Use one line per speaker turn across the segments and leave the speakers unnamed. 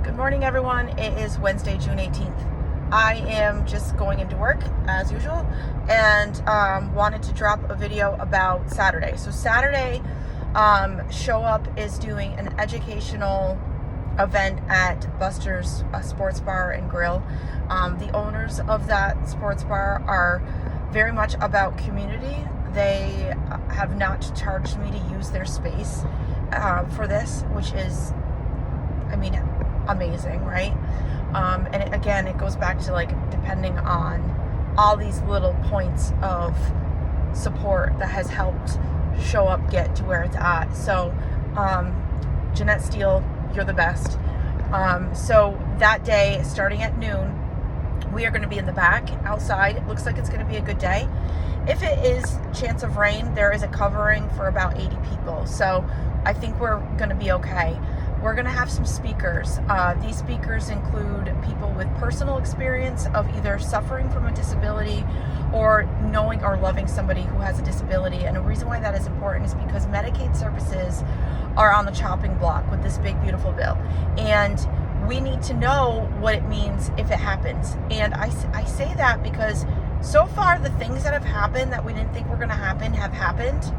Good morning, everyone. It is Wednesday, June 18th. I am just going into work as usual and wanted to drop a video about Saturday. So Saturday, Show Up is doing an educational event at Buster's Sports Bar and Grill. The owners of that sports bar are very much about community. They have not charged me to use their space for this, which is, amazing, right? And again, it goes back to depending on all these little points of support that has helped Show Up get to where it's at. So Jeanette Steele, you're the best. So that day, starting at noon, we are going to be in the back outside. It looks like it's going to be a good day. If it is chance of rain, there is a covering for about 80 people. So I think we're going to be okay. We're going to have some speakers. These speakers include people with personal experience of either suffering from a disability or knowing or loving somebody who has a disability. And the reason why that is important is because Medicaid services are on the chopping block with this Big Beautful Bill. And we need to know what it means if it happens. And I say that because so far the things that have happened that we didn't think were going to happen have happened.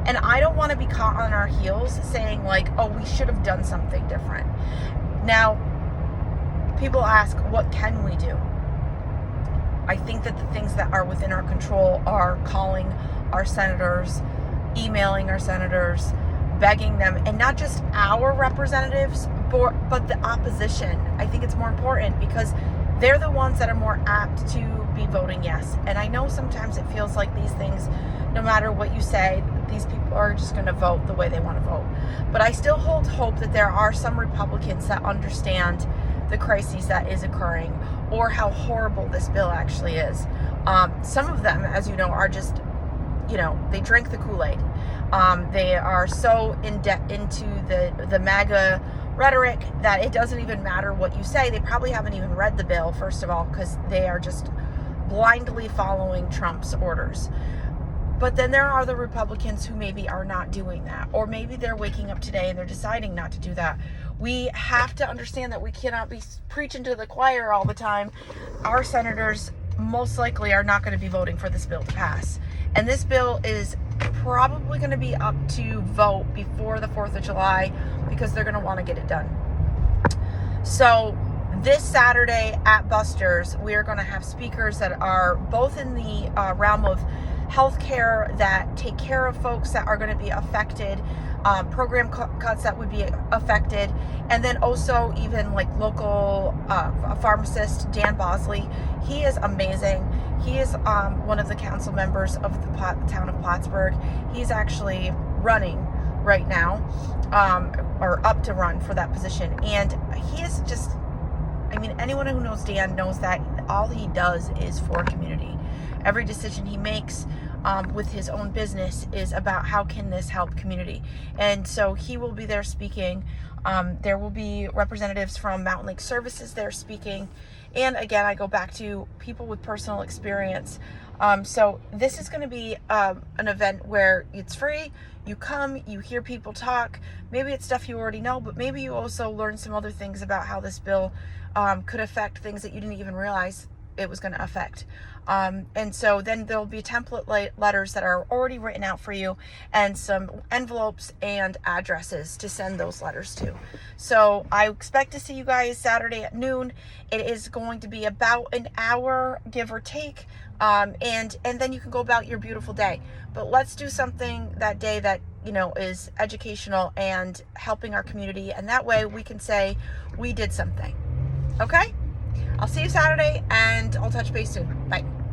And I don't want to be caught on our heels saying oh, we should have done something different. Now, people ask, what can we do? I think that the things that are within our control are calling our senators, emailing our senators, begging them, and not just our representatives, but the opposition. I think it's more important because they're the ones that are more apt to be voting yes. And I know sometimes it feels like these things, no matter what you say, these people are just going to vote the way they want to vote. But I still hold hope that there are some Republicans that understand the crisis that is occurring or how horrible this bill actually is. Some of them, as you know, are just, they drink the Kool-Aid. They are so into the MAGA rhetoric that it doesn't even matter what you say. They probably haven't even read the bill, first of all, because they are just blindly following Trump's orders. But then there are the Republicans who maybe are not doing that, or maybe they're waking up today and they're deciding not to do that. We have to understand that we cannot be preaching to the choir all the time. Our senators most likely are not going to be voting for this bill to pass. And this bill is probably going to be up to vote before the 4th of July because they're going to want to get it done. So this Saturday at Buster's, we are going to have speakers that are both in the realm of healthcare, that take care of folks that are going to be affected, program cuts that would be affected, and then also even local pharmacist Dan Bosley. He is amazing. He is one of the council members of the town of Plattsburgh. He's actually running right now, or up to run for that position. And he is just, anyone who knows Dan knows that all he does is for community. Every decision he makes with his own business is about how can this help community. And so he will be there speaking. There will be representatives from Mountain Lake Services there speaking. And again, I go back to people with personal experience. So this is going to be an event where it's free. You come, you hear people talk. Maybe it's stuff you already know, but maybe you also learn some other things about how this bill could affect things that you didn't even realize it was going to affect. And so then there'll be template letters that are already written out for you and some envelopes and addresses to send those letters to. So I expect to see you guys Saturday at noon. It is going to be about an hour, give or take. And then you can go about your beautiful day. But let's do something that day that, is educational and helping our community. And that way we can say we did something. Okay? I'll see you Saturday, and I'll touch base soon. Bye.